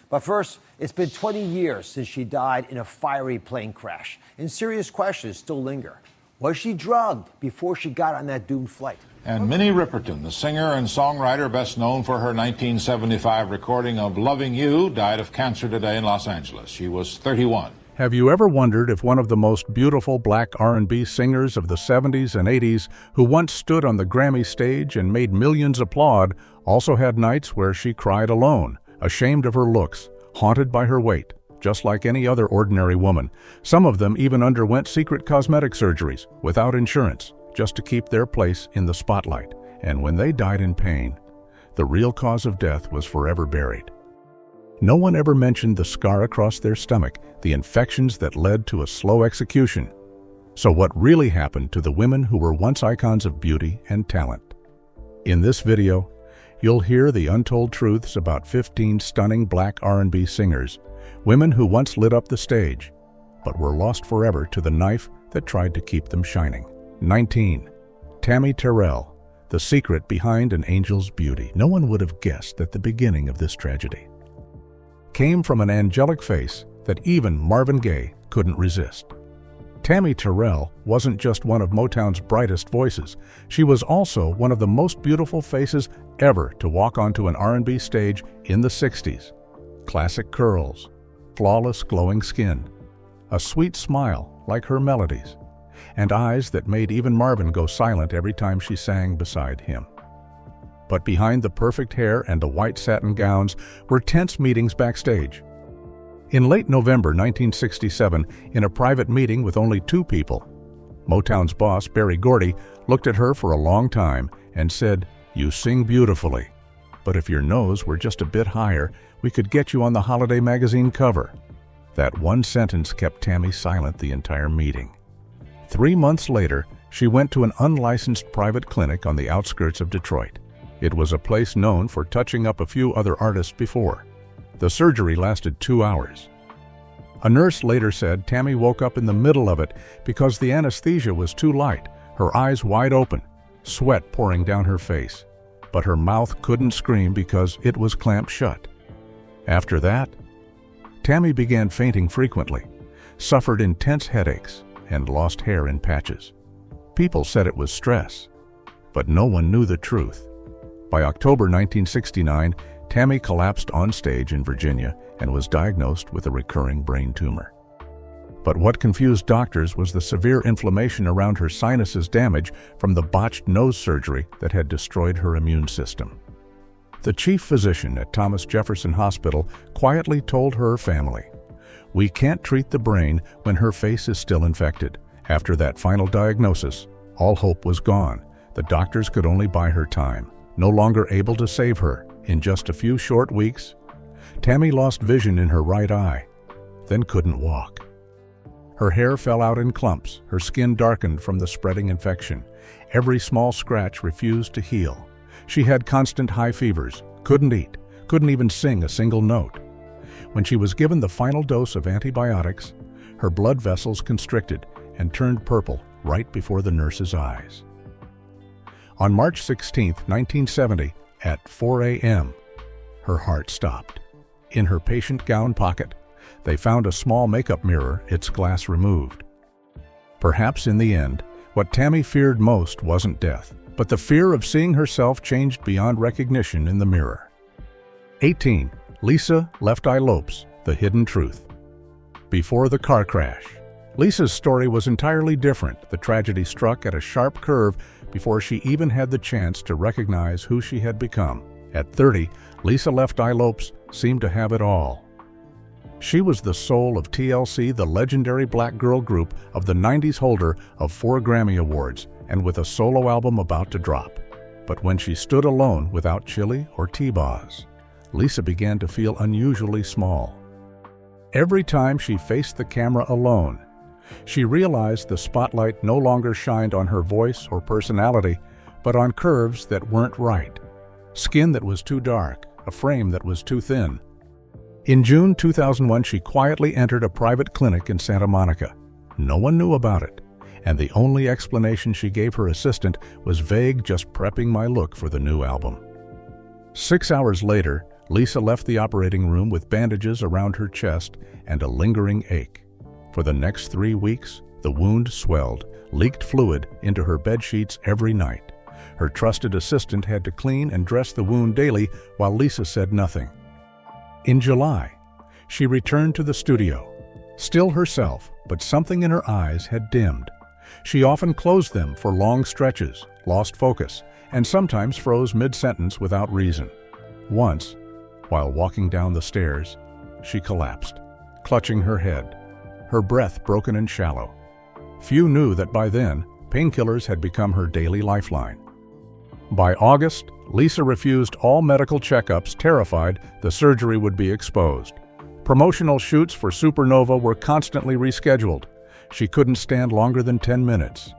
But first, it's been 20 years since she died in a fiery plane crash, and serious questions still linger. Was she drugged before she got on that doomed flight? And Minnie Riperton, the singer and songwriter best known for her 1975 recording of Loving You, died of cancer today in Los Angeles. She was 31. Have you ever wondered if one of the most beautiful black R&B singers of the 70s and 80s, who once stood on the Grammy stage and made millions applaud, also had nights where she cried alone, ashamed of her looks, haunted by her weight, just like any other ordinary woman? Some of them even underwent secret cosmetic surgeries without insurance, just to keep their place in the spotlight. And when they died in pain, the real cause of death was forever buried. No one ever mentioned the scar across their stomach, the infections that led to a slow execution. So what really happened to the women who were once icons of beauty and talent? In this video, you'll hear the untold truths about 15 stunning black R&B singers, women who once lit up the stage, but were lost forever to the knife that tried to keep them shining. 19. Tammi Terrell, the secret behind an angel's beauty. No one would have guessed that the beginning of this tragedy came from an angelic face that even Marvin Gaye couldn't resist. Tammi Terrell wasn't just one of Motown's brightest voices. She was also one of the most beautiful faces ever to walk onto an R&B stage in the 60s. Classic curls, flawless glowing skin, a sweet smile like her melodies, and eyes that made even Marvin go silent every time she sang beside him. But behind the perfect hair and the white satin gowns were tense meetings backstage. In late November 1967, in a private meeting with only two people, Motown's boss, Berry Gordy, looked at her for a long time and said, "You sing beautifully, but if your nose were just a bit higher, we could get you on the Holiday magazine cover." That one sentence kept Tammi silent the entire meeting. 3 months later, she went to an unlicensed private clinic on the outskirts of Detroit. It was a place known for touching up a few other artists before. The surgery lasted 2 hours. A nurse later said Tammi woke up in the middle of it because the anesthesia was too light, her eyes wide open, sweat pouring down her face. But her mouth couldn't scream because it was clamped shut. After that, Tammi began fainting frequently, suffered intense headaches, and lost hair in patches. People said it was stress, but no one knew the truth. By October 1969, Tammi collapsed on stage in Virginia and was diagnosed with a recurring brain tumor. But what confused doctors was the severe inflammation around her sinuses, damage from the botched nose surgery that had destroyed her immune system. The chief physician at Thomas Jefferson Hospital quietly told her family, "We can't treat the brain when her face is still infected." After that final diagnosis, all hope was gone. The doctors could only buy her time. No longer able to save her, in just a few short weeks, Tammi lost vision in her right eye, then couldn't walk. Her hair fell out in clumps, her skin darkened from the spreading infection. Every small scratch refused to heal. She had constant high fevers, couldn't eat, couldn't even sing a single note. When she was given the final dose of antibiotics, her blood vessels constricted and turned purple right before the nurse's eyes. On March 16, 1970, at 4 a.m., her heart stopped. In her patient gown pocket, they found a small makeup mirror, its glass removed. Perhaps in the end, what Tammi feared most wasn't death, but the fear of seeing herself changed beyond recognition in the mirror. 18. Lisa Left Eye Lopes, The Hidden Truth. Before the car crash, Lisa's story was entirely different. The tragedy struck at a sharp curve before she even had the chance to recognize who she had become. At 30, Lisa Left Eye Lopes seemed to have it all. She was the soul of TLC, the legendary black girl group of the 90s, holder of 4 Grammy Awards, and with a solo album about to drop. But when she stood alone without Chili or T-Boz, Lisa began to feel unusually small. Every time she faced the camera alone, she realized the spotlight no longer shined on her voice or personality, but on curves that weren't right, skin that was too dark, a frame that was too thin. In June 2001, she quietly entered a private clinic in Santa Monica. No one knew about it, and the only explanation she gave her assistant was vague, "Just prepping my look for the new album." 6 hours later, Lisa left the operating room with bandages around her chest and a lingering ache. For the next 3 weeks, the wound swelled, leaked fluid into her bedsheets every night. Her trusted assistant had to clean and dress the wound daily while Lisa said nothing. In July, she returned to the studio. Still herself, but something in her eyes had dimmed. She often closed them for long stretches, lost focus, and sometimes froze mid-sentence without reason. Once, while walking down the stairs, she collapsed, clutching her head, her breath broken and shallow. Few knew that by then, painkillers had become her daily lifeline. By August, Lisa refused all medical checkups, terrified the surgery would be exposed. Promotional shoots for Supernova were constantly rescheduled. She couldn't stand longer than 10 minutes.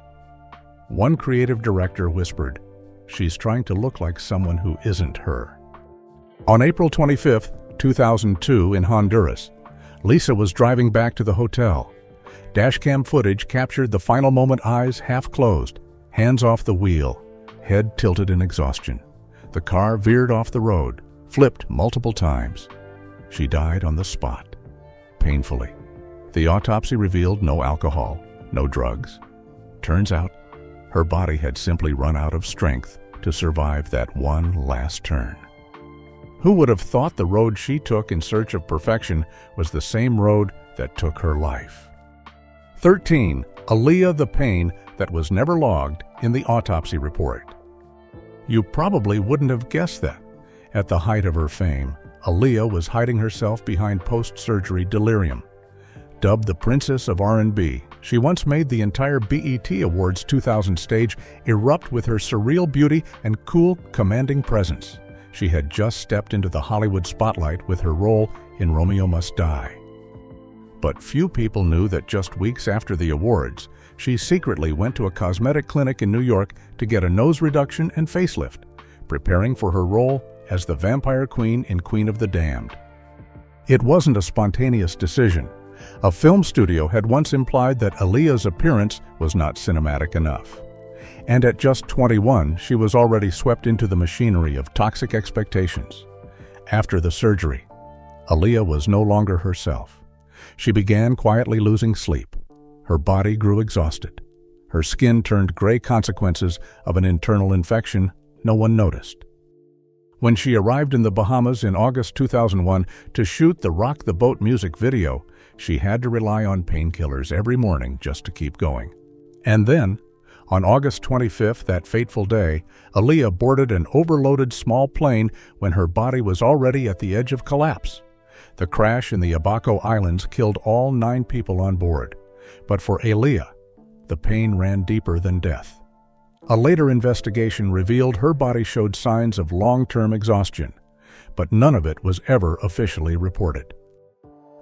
One creative director whispered, "She's trying to look like someone who isn't her." On April 25, 2002, in Honduras, Lisa was driving back to the hotel. Dashcam footage captured the final moment, eyes half closed, hands off the wheel, head tilted in exhaustion. The car veered off the road, flipped multiple times. She died on the spot, painfully. The autopsy revealed no alcohol, no drugs. Turns out, her body had simply run out of strength to survive that one last turn. Who would have thought the road she took in search of perfection was the same road that took her life? 13. Aaliyah, the pain that was never logged in the autopsy report. You probably wouldn't have guessed that. At the height of her fame, Aaliyah was hiding herself behind post-surgery delirium. Dubbed the Princess of R&B, she once made the entire BET Awards 2000 stage erupt with her surreal beauty and cool, commanding presence. She had just stepped into the Hollywood spotlight with her role in Romeo Must Die. But few people knew that just weeks after the awards, she secretly went to a cosmetic clinic in New York to get a nose reduction and facelift, preparing for her role as the vampire queen in Queen of the Damned. It wasn't a spontaneous decision. A film studio had once implied that Aaliyah's appearance was not cinematic enough. And at just 21, she was already swept into the machinery of toxic expectations. After the surgery, Aaliyah was no longer herself. She began quietly losing sleep. Her body grew exhausted. Her skin turned gray, consequences of an internal infection no one noticed. When she arrived in the Bahamas in August 2001 to shoot the Rock the Boat music video, she had to rely on painkillers every morning just to keep going. And then, on August 25th, that fateful day, Aaliyah boarded an overloaded small plane when her body was already at the edge of collapse. The crash in the Abaco Islands killed all 9 people on board. But for Aaliyah, the pain ran deeper than death. A later investigation revealed her body showed signs of long-term exhaustion, but none of it was ever officially reported.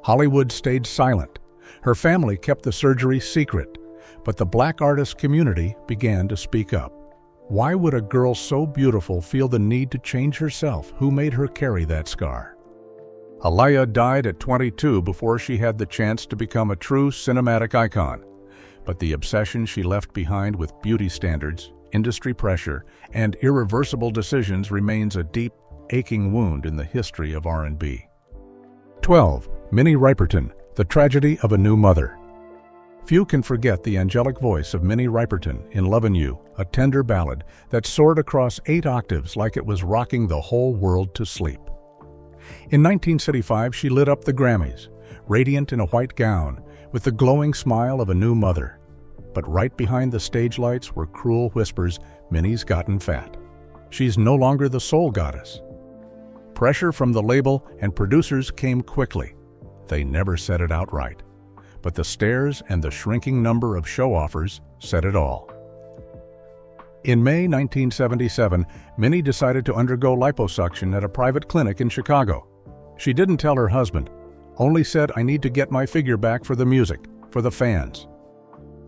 Hollywood stayed silent. Her family kept the surgery secret, but the Black artist community began to speak up. Why would a girl so beautiful feel the need to change herself? Who made her carry that scar? Aaliyah died at 22 before she had the chance to become a true cinematic icon. But the obsession she left behind with beauty standards, industry pressure, and irreversible decisions remains a deep, aching wound in the history of R&B. 12. Minnie Riperton, The Tragedy of a New Mother. Few can forget the angelic voice of Minnie Riperton in Lovin' You, a tender ballad that soared across 8 octaves like it was rocking the whole world to sleep. In 1975, she lit up the Grammys, radiant in a white gown, with the glowing smile of a new mother. But right behind the stage lights were cruel whispers, Minnie's gotten fat. She's no longer the soul goddess. Pressure from the label and producers came quickly. They never said it outright. But the stares and the shrinking number of show offers said it all. In May 1977, Minnie decided to undergo liposuction at a private clinic in Chicago. She didn't tell her husband, only said, "I need to get my figure back for the music, for the fans."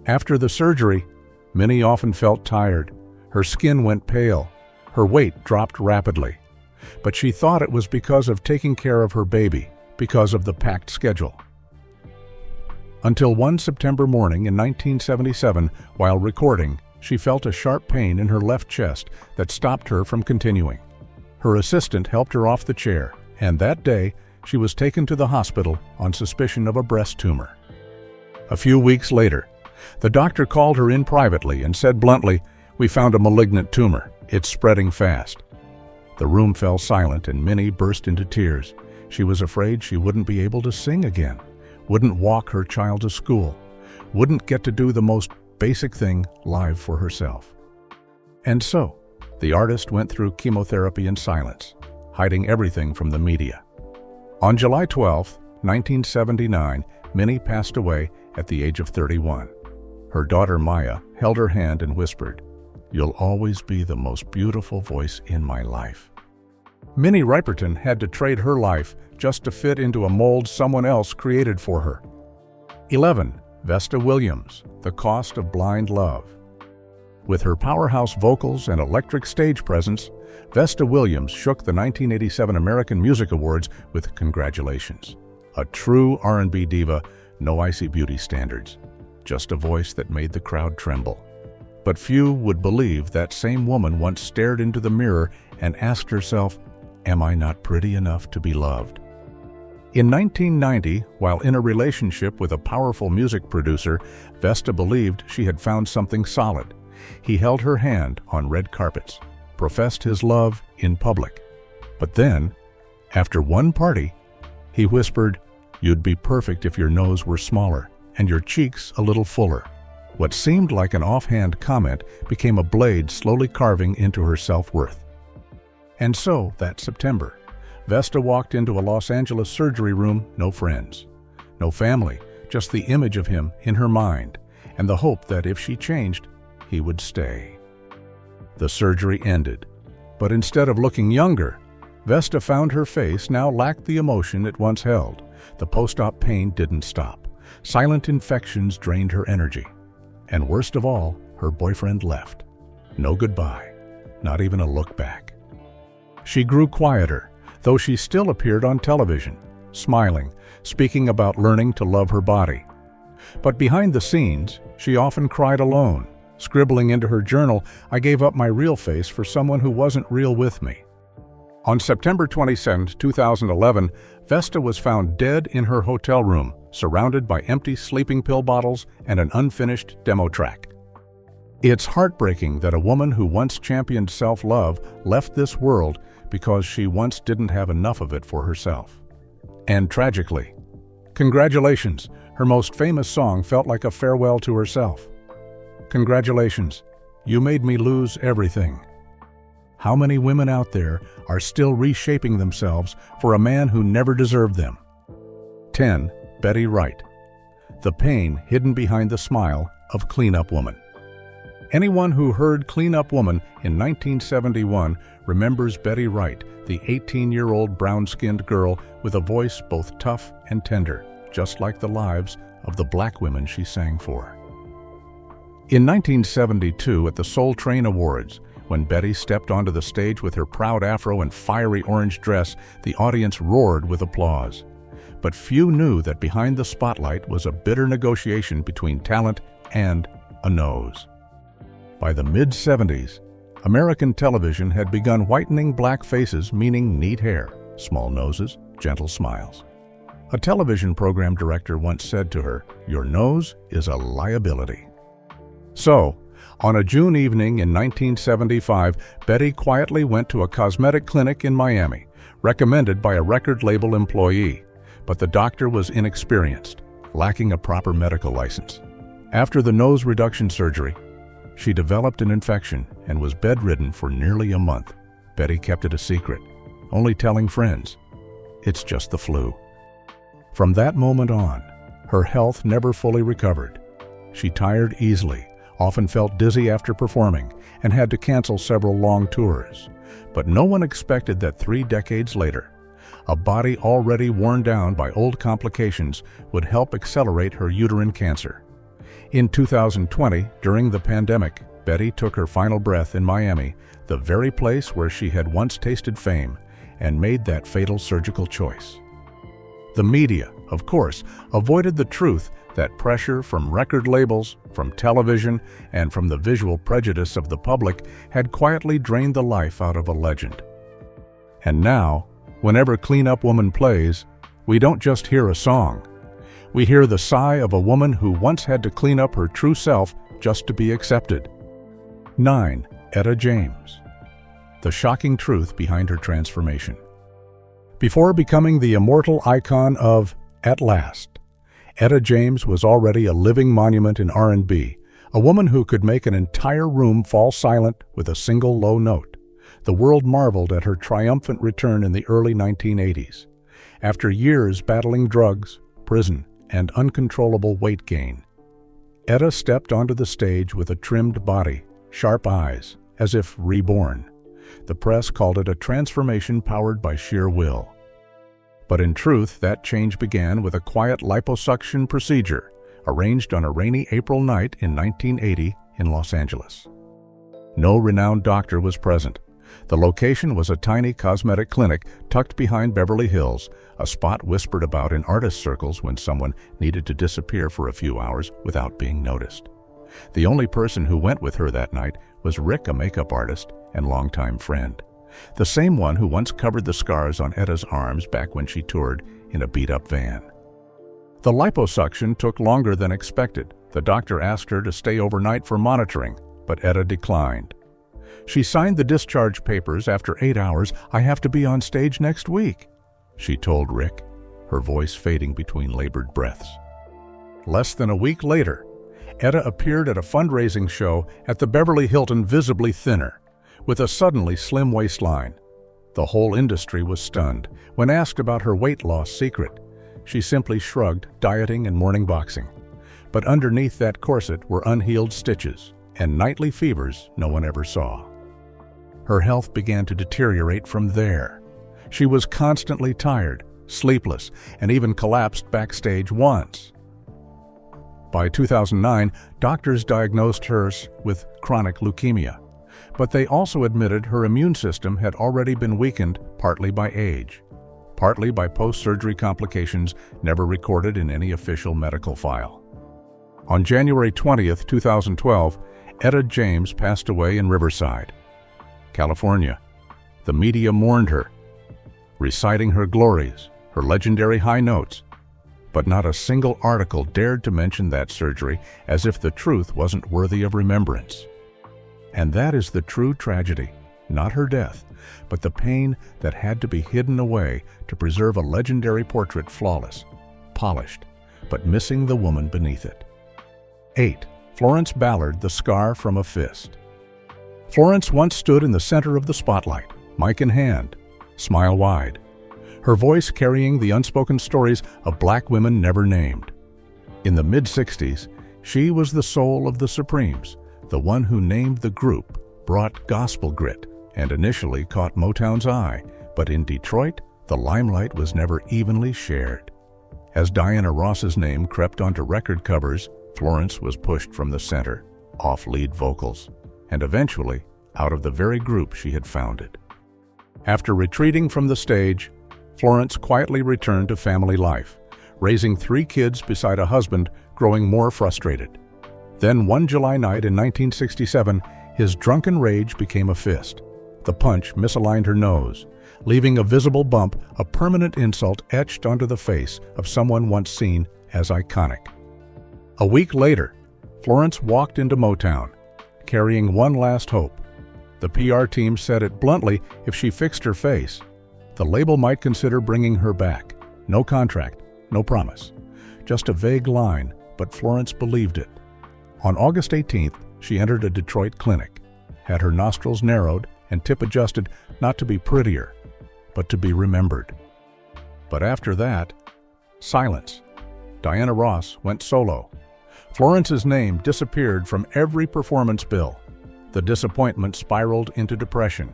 After the surgery, Minnie often felt tired. Her skin went pale. Her weight dropped rapidly. But she thought it was because of taking care of her baby, because of the packed schedule. Until one September morning in 1977, while recording, she felt a sharp pain in her left chest that stopped her from continuing. Her assistant helped her off the chair, and that day she was taken to the hospital on suspicion of a breast tumor. A few weeks later, the doctor called her in privately and said bluntly, "We found a malignant tumor. It's spreading fast." The room fell silent and Minnie burst into tears. She was afraid she wouldn't be able to sing again, wouldn't walk her child to school, wouldn't get to do the most basic thing live for herself. And so, the artist went through chemotherapy in silence, hiding everything from the media. On July 12, 1979, Minnie passed away at the age of 31. Her daughter Maya held her hand and whispered, "You'll always be the most beautiful voice in my life." Minnie Riperton had to trade her life just to fit into a mold someone else created for her. 11. Vesta Williams, The Cost of Blind Love. With her powerhouse vocals and electric stage presence, Vesta Williams shook the 1987 American Music Awards with congratulations. A true R&B diva, no icy beauty standards, just a voice that made the crowd tremble. But few would believe that same woman once stared into the mirror and asked herself, "Am I not pretty enough to be loved?" In 1990, while in a relationship with a powerful music producer, Vesta believed she had found something solid. He held her hand on red carpets, professed his love in public. But then, after one party, he whispered, "You'd be perfect if your nose were smaller and your cheeks a little fuller." What seemed like an offhand comment became a blade slowly carving into her self-worth. And so, that September, Vesta walked into a Los Angeles surgery room, no friends, no family, just the image of him in her mind, and the hope that if she changed, he would stay. The surgery ended, but instead of looking younger, Vesta found her face now lacked the emotion it once held. The post-op pain didn't stop. Silent infections drained her energy. And worst of all, her boyfriend left. No goodbye, not even a look back. She grew quieter, though she still appeared on television, smiling, speaking about learning to love her body. But behind the scenes, she often cried alone, scribbling into her journal, "I gave up my real face for someone who wasn't real with me." On September 27, 2011, Vesta was found dead in her hotel room, surrounded by empty sleeping pill bottles and an unfinished demo track. It's heartbreaking that a woman who once championed self-love left this world because she once didn't have enough of it for herself. And tragically, congratulations, her most famous song felt like a farewell to herself. Congratulations, you made me lose everything. How many women out there are still reshaping themselves for a man who never deserved them? 10. Betty Wright. The pain hidden behind the smile of Clean-Up Woman. Anyone who heard Clean-Up Woman in 1971 remembers Betty Wright, the 18-year-old brown-skinned girl with a voice both tough and tender, just like the lives of the black women she sang for. In 1972, at the Soul Train Awards, when Betty stepped onto the stage with her proud afro and fiery orange dress, the audience roared with applause. But few knew that behind the spotlight was a bitter negotiation between talent and a nose. By the mid-70s, American television had begun whitening black faces, meaning neat hair, small noses, gentle smiles. A television program director once said to her, "Your nose is a liability." So, on a June evening in 1975, Betty quietly went to a cosmetic clinic in Miami, recommended by a record label employee. But the doctor was inexperienced, lacking a proper medical license. After the nose reduction surgery, she developed an infection and was bedridden for nearly a month. Betty kept it a secret, only telling friends, "It's just the flu." From that moment on, her health never fully recovered. She tired easily, often felt dizzy after performing, and had to cancel several long tours. But no one expected that 3 decades later, a body already worn down by old complications would help accelerate her uterine cancer. In 2020, during the pandemic, Betty took her final breath in Miami, the very place where she had once tasted fame, and made that fatal surgical choice. The media, of course, avoided the truth that pressure from record labels, from television, and from the visual prejudice of the public had quietly drained the life out of a legend. And now, Whenever Clean Up Woman plays, we don't just hear a song. We hear the sigh of a woman who once had to clean up her true self just to be accepted. 9. Etta James. The shocking truth behind her transformation. Before becoming the immortal icon of At Last, Etta James was already a living monument in R&B, a woman who could make an entire room fall silent with a single low note. The world marveled at her triumphant return in the early 1980s. After years battling drugs, prison, and uncontrollable weight gain, Etta stepped onto the stage with a trimmed body, sharp eyes, as if reborn. The press called it a transformation powered by sheer will. But in truth, that change began with a quiet liposuction procedure arranged on a rainy April night in 1980 in Los Angeles. No renowned doctor was present. The location was a tiny cosmetic clinic tucked behind Beverly Hills, a spot whispered about in artist circles when someone needed to disappear for a few hours without being noticed. The only person who went with her that night was Rick, a makeup artist and longtime friend, the same one who once covered the scars on Etta's arms back when she toured in a beat-up van. The liposuction took longer than expected. The doctor asked her to stay overnight for monitoring, but Etta declined. She signed the discharge papers after 8 hours. "I have to be on stage next week," she told Rick, her voice fading between labored breaths. Less than a week later, Etta appeared at a fundraising show at the Beverly Hilton, visibly thinner, with a suddenly slim waistline. The whole industry was stunned. When asked about her weight loss secret, she simply shrugged, dieting and morning boxing. But underneath that corset were unhealed stitches and nightly fevers no one ever saw. Her health began to deteriorate from there. She was constantly tired, sleepless, and even collapsed backstage once. By 2009, doctors diagnosed her with chronic leukemia, but they also admitted her immune system had already been weakened partly by age, partly by post-surgery complications never recorded in any official medical file. On January 20th, 2012, Etta James passed away in Riverside, California. The media mourned her, reciting her glories, her legendary high notes, but not a single article dared to mention that surgery, as if the truth wasn't worthy of remembrance. And that is the true tragedy, not her death, but the pain that had to be hidden away to preserve a legendary portrait flawless, polished, but missing the woman beneath it. 8. Florence Ballard, the scar from a fist. Florence once stood in the center of the spotlight, mic in hand, smile wide, her voice carrying the unspoken stories of black women never named. In the mid-60s, she was the soul of the Supremes, the one who named the group, brought gospel grit, and initially caught Motown's eye, but in Detroit, the limelight was never evenly shared. As Diana Ross's name crept onto record covers, Florence was pushed from the center, off lead vocals, and eventually out of the very group she had founded. After retreating from the stage, Florence quietly returned to family life, raising 3 kids beside a husband growing more frustrated. Then one July night in 1967, his drunken rage became a fist. The punch misaligned her nose, leaving a visible bump, a permanent insult etched onto the face of someone once seen as iconic. A week later, Florence walked into Motown, carrying one last hope. The PR team said it bluntly: if she fixed her face, the label might consider bringing her back. No contract, no promise, just a vague line, but Florence believed it. On August 18th, she entered a Detroit clinic, had her nostrils narrowed and tip adjusted, not to be prettier, but to be remembered. But after that, silence. Diana Ross went solo. Florence's name disappeared from every performance bill. The disappointment spiraled into depression,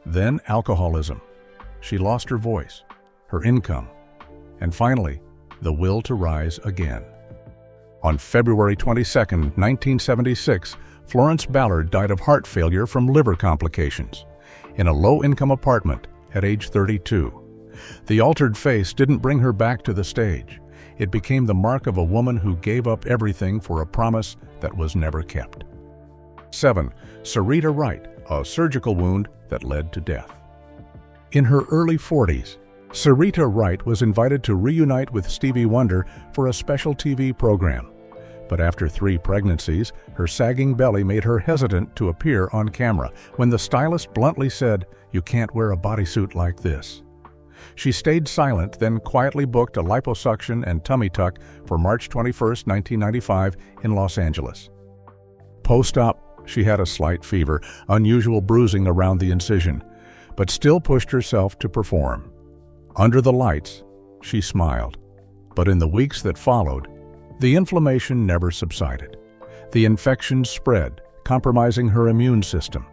then alcoholism. She lost her voice, her income, and finally, the will to rise again. On February 22, 1976, Florence Ballard died of heart failure from liver complications in a low-income apartment at age 32. The altered face didn't bring her back to the stage. It became the mark of a woman who gave up everything for a promise that was never kept. 7. Serita Wright, a surgical wound that led to death. In her early 40s, Serita Wright was invited to reunite with Stevie Wonder for a special TV program. But after 3 pregnancies, her sagging belly made her hesitant to appear on camera when the stylist bluntly said, "You can't wear a bodysuit like this." She stayed silent, then quietly booked a liposuction and tummy tuck for March 21, 1995 in Los Angeles. Post-op, she had a slight fever, unusual bruising around the incision, but still pushed herself to perform. Under the lights, she smiled. But in the weeks that followed, the inflammation never subsided. The infection spread, compromising her immune system.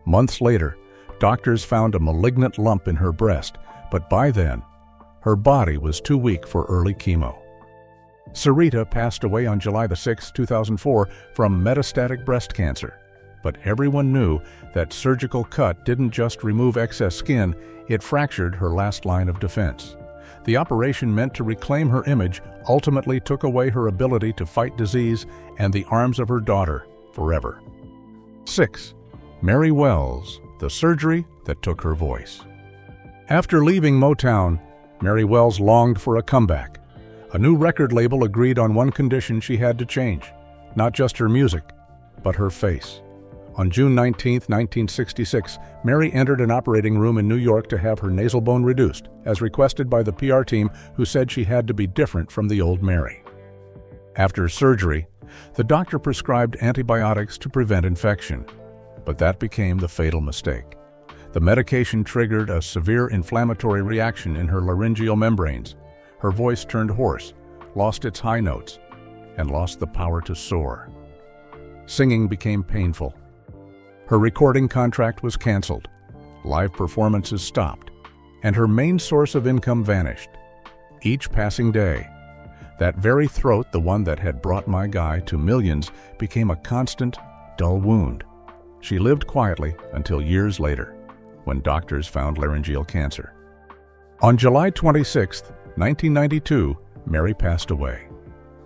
Months later, doctors found a malignant lump in her breast, but by then, her body was too weak for early chemo. Serita passed away on July 6, 2004 from metastatic breast cancer. But everyone knew that surgical cut didn't just remove excess skin, it fractured her last line of defense. The operation meant to reclaim her image ultimately took away her ability to fight disease and the arms of her daughter forever. 6. Mary Wells, the surgery that took her voice. After leaving Motown, Mary Wells longed for a comeback. A new record label agreed on one condition she had to change, not just her music, but her face. On June 19, 1966, Mary entered an operating room in New York to have her nasal bone reduced, as requested by the PR team who said she had to be different from the old Mary. After surgery, the doctor prescribed antibiotics to prevent infection, but that became the fatal mistake. The medication triggered a severe inflammatory reaction in her laryngeal membranes. Her voice turned hoarse, lost its high notes, and lost the power to soar. Singing became painful. Her recording contract was canceled, live performances stopped, and her main source of income vanished. Each passing day, that very throat, the one that had brought my guy to millions, became a constant, dull wound. She lived quietly until years later, when doctors found laryngeal cancer. On July 26, 1992, Mary passed away.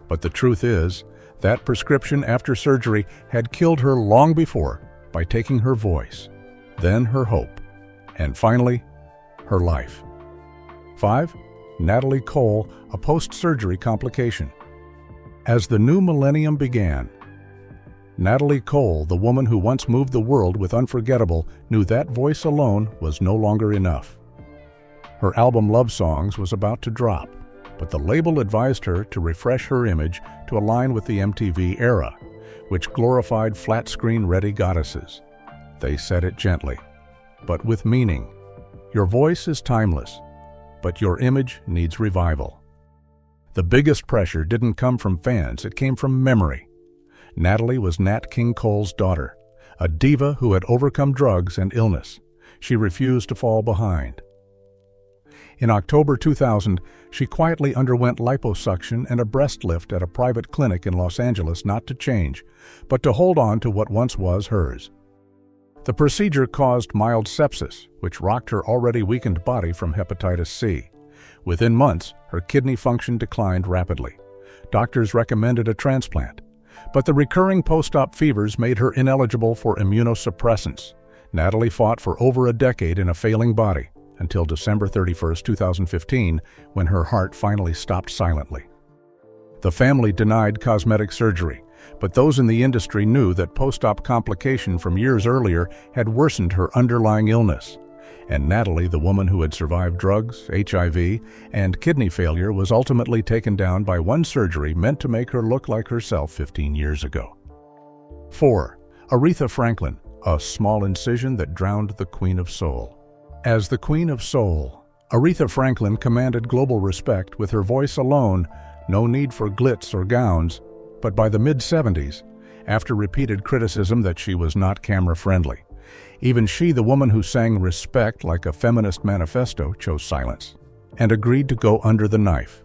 But the truth is, that prescription after surgery had killed her long before by taking her voice, then her hope, and finally, her life. 5. Natalie Cole, a post-surgery complication. As the new millennium began, Natalie Cole, the woman who once moved the world with Unforgettable, knew that voice alone was no longer enough. Her album Love Songs was about to drop, but the label advised her to refresh her image to align with the MTV era, which glorified flat-screen ready goddesses. They said it gently, but with meaning. Your voice is timeless, but your image needs revival. The biggest pressure didn't come from fans, it came from memory. Natalie was Nat King Cole's daughter, a diva who had overcome drugs and illness. She refused to fall behind. In October 2000, she quietly underwent liposuction and a breast lift at a private clinic in Los Angeles, not to change, but to hold on to what once was hers. The procedure caused mild sepsis, which rocked her already weakened body from hepatitis C. Within months, her kidney function declined rapidly. Doctors recommended a transplant, but the recurring post-op fevers made her ineligible for immunosuppressants. Natalie fought for over a decade in a failing body, until December 31, 2015, when her heart finally stopped silently. The family denied cosmetic surgery, but those in the industry knew that post-op complication from years earlier had worsened her underlying illness. And Natalie, the woman who had survived drugs, HIV, and kidney failure, was ultimately taken down by one surgery meant to make her look like herself 15 years ago. 4. Aretha Franklin, a small incision that drowned the Queen of Soul. As the Queen of Soul, Aretha Franklin commanded global respect with her voice alone, no need for glitz or gowns. But by the mid-70s, after repeated criticism that she was not camera-friendly, even she, the woman who sang Respect like a feminist manifesto, chose silence and agreed to go under the knife.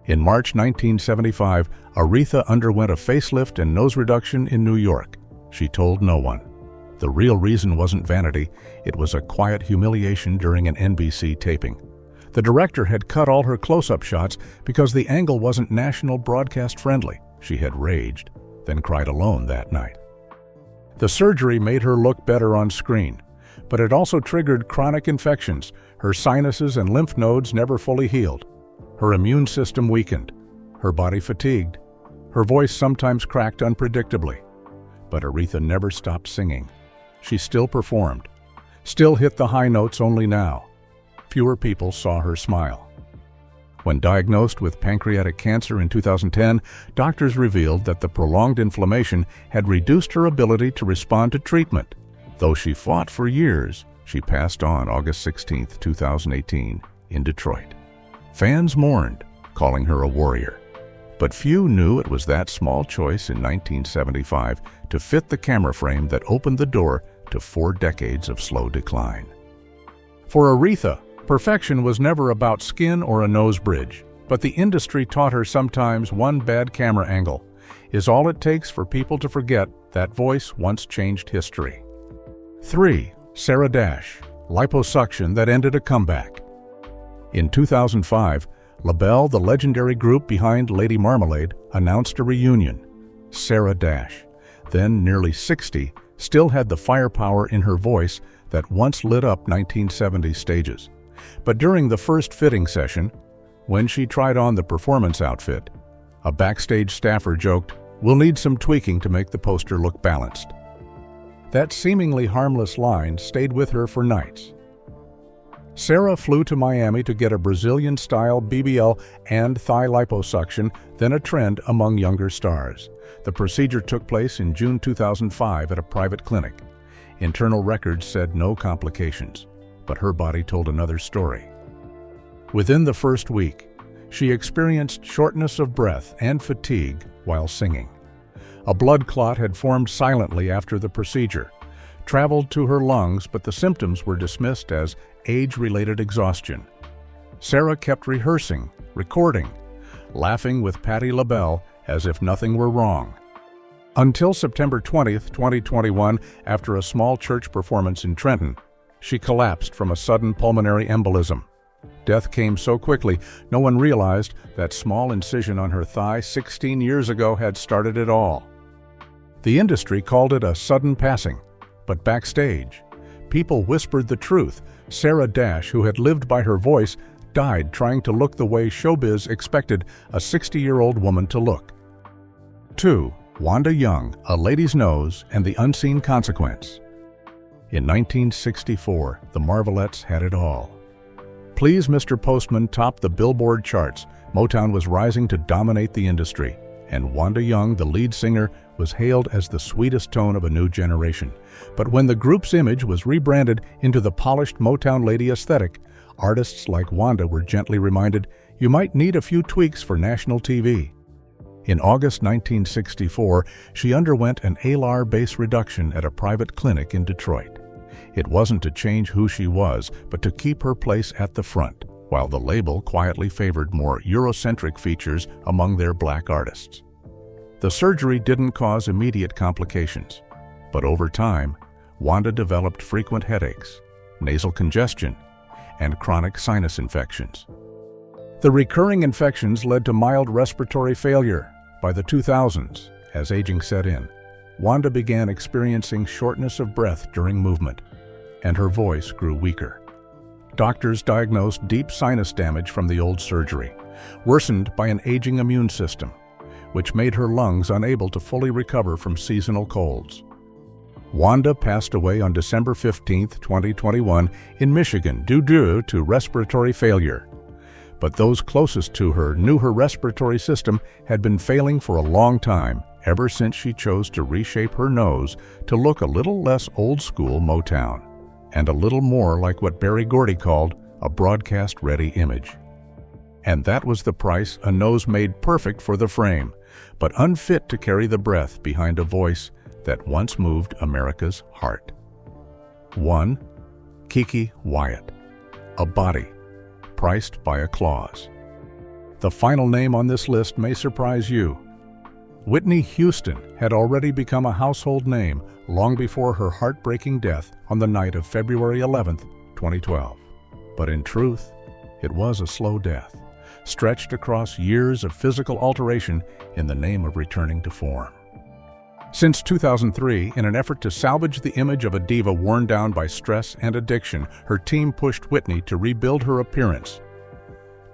In March 1975, Aretha underwent a facelift and nose reduction in New York. She told no one. The real reason wasn't vanity, it was a quiet humiliation during an NBC taping. The director had cut all her close-up shots because the angle wasn't national broadcast friendly. She had raged, then cried alone that night. The surgery made her look better on screen, but it also triggered chronic infections. Her sinuses and lymph nodes never fully healed. Her immune system weakened. Her body fatigued. Her voice sometimes cracked unpredictably. But Aretha never stopped singing. She still performed, still hit the high notes, only now fewer people saw her smile. When diagnosed with pancreatic cancer in 2010, doctors revealed that the prolonged inflammation had reduced her ability to respond to treatment. Though she fought for years, she passed on August 16, 2018, in Detroit. Fans mourned, calling her a warrior. But few knew it was that small choice in 1975 to fit the camera frame that opened the door to 4 decades of slow decline. For Aretha, perfection was never about skin or a nose bridge, but the industry taught her sometimes one bad camera angle is all it takes for people to forget that voice once changed history. 3. Sarah Dash, liposuction that ended a comeback. In 2005, LaBelle, the legendary group behind Lady Marmalade, announced a reunion. Sarah Dash, then nearly 60, still had the firepower in her voice that once lit up 1970s stages. But during the first fitting session, when she tried on the performance outfit, a backstage staffer joked, "We'll need some tweaking to make the poster look balanced." That seemingly harmless line stayed with her for nights. Sarah flew to Miami to get a Brazilian-style BBL and thigh liposuction, then a trend among younger stars. The procedure took place in June 2005 at a private clinic. Internal records said no complications, but her body told another story. Within the first week, she experienced shortness of breath and fatigue while singing. A blood clot had formed silently after the procedure, traveled to her lungs, but the symptoms were dismissed as age-related exhaustion. Sarah kept rehearsing, recording, laughing with Patti LaBelle as if nothing were wrong. Until September 20, 2021, after a small church performance in Trenton, she collapsed from a sudden pulmonary embolism. Death came so quickly, no one realized that small incision on her thigh 16 years ago had started it all. The industry called it a sudden passing, but backstage, people whispered the truth. Sarah Dash, who had lived by her voice, died trying to look the way showbiz expected a 60-year-old woman to look. 2. Wanda Young, A Lady's Nose and the Unseen Consequence. In 1964, the Marvelettes had it all. Please Mr. Postman topped the Billboard charts. Motown was rising to dominate the industry, and Wanda Young, the lead singer, was hailed as the sweetest tone of a new generation. But when the group's image was rebranded into the polished Motown lady aesthetic, artists like Wanda were gently reminded, "You might need a few tweaks for national TV." In August 1964, she underwent an alar base reduction at a private clinic in Detroit. It wasn't to change who she was, but to keep her place at the front, while the label quietly favored more Eurocentric features among their black artists. The surgery didn't cause immediate complications, but over time, Wanda developed frequent headaches, nasal congestion, and chronic sinus infections. The recurring infections led to mild respiratory failure. By the 2000s, as aging set in, Wanda began experiencing shortness of breath during movement, and her voice grew weaker. Doctors diagnosed deep sinus damage from the old surgery, worsened by an aging immune system, which made her lungs unable to fully recover from seasonal colds. Wanda passed away on December 15, 2021, in Michigan due to respiratory failure. But those closest to her knew her respiratory system had been failing for a long time, ever since she chose to reshape her nose to look a little less old-school Motown, and a little more like what Berry Gordy called a broadcast-ready image. And that was the price a nose made perfect for the frame, but unfit to carry the breath behind a voice that once moved America's heart. 1. Kiki Wyatt, A Body, priced by a clause. The final name on this list may surprise you. Whitney Houston had already become a household name long before her heartbreaking death on the night of February 11, 2012. But in truth, it was a slow death, stretched across years of physical alteration in the name of returning to form. Since 2003, in an effort to salvage the image of a diva worn down by stress and addiction, her team pushed Whitney to rebuild her appearance.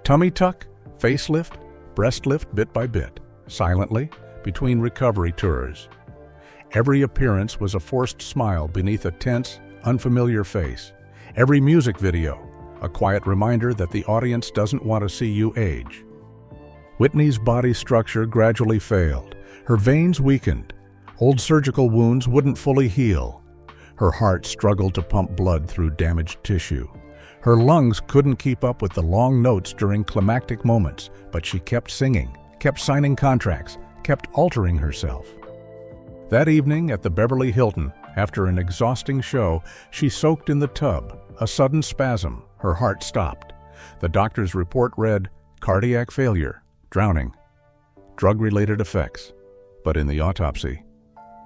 Tummy tuck, facelift, breast lift bit by bit, silently, between recovery tours. Every appearance was a forced smile beneath a tense, unfamiliar face. Every music video, a quiet reminder that the audience doesn't want to see you age. Whitney's body structure gradually failed. Her veins weakened. Old surgical wounds wouldn't fully heal. Her heart struggled to pump blood through damaged tissue. Her lungs couldn't keep up with the long notes during climactic moments, but she kept singing, kept signing contracts, kept altering herself. That evening at the Beverly Hilton, after an exhausting show, she soaked in the tub. A sudden spasm, her heart stopped. The doctor's report read, cardiac failure, drowning, drug-related effects. But in the autopsy,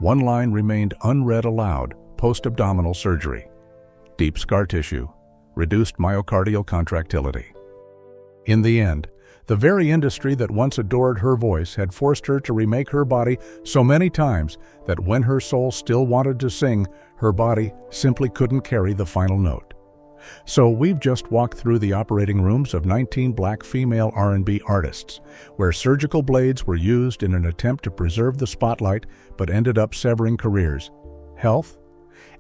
one line remained unread aloud: post-abdominal surgery, deep scar tissue, reduced myocardial contractility. In the end, the very industry that once adored her voice had forced her to remake her body so many times that when her soul still wanted to sing, her body simply couldn't carry the final note. So we've just walked through the operating rooms of 19 black female R&B artists, where surgical blades were used in an attempt to preserve the spotlight but ended up severing careers, health,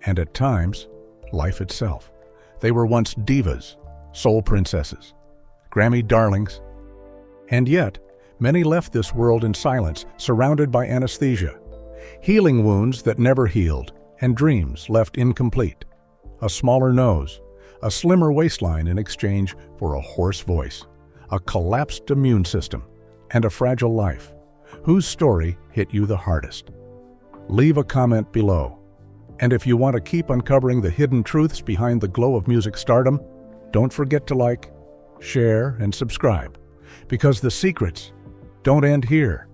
and at times, life itself. They were once divas, soul princesses, Grammy darlings, and yet, many left this world in silence, surrounded by anesthesia, healing wounds that never healed, and dreams left incomplete. A smaller nose, a slimmer waistline in exchange for a hoarse voice, a collapsed immune system, and a fragile life. Whose story hit you the hardest? Leave a comment below. And if you want to keep uncovering the hidden truths behind the glow of music stardom, don't forget to like, share, and subscribe, because the secrets don't end here.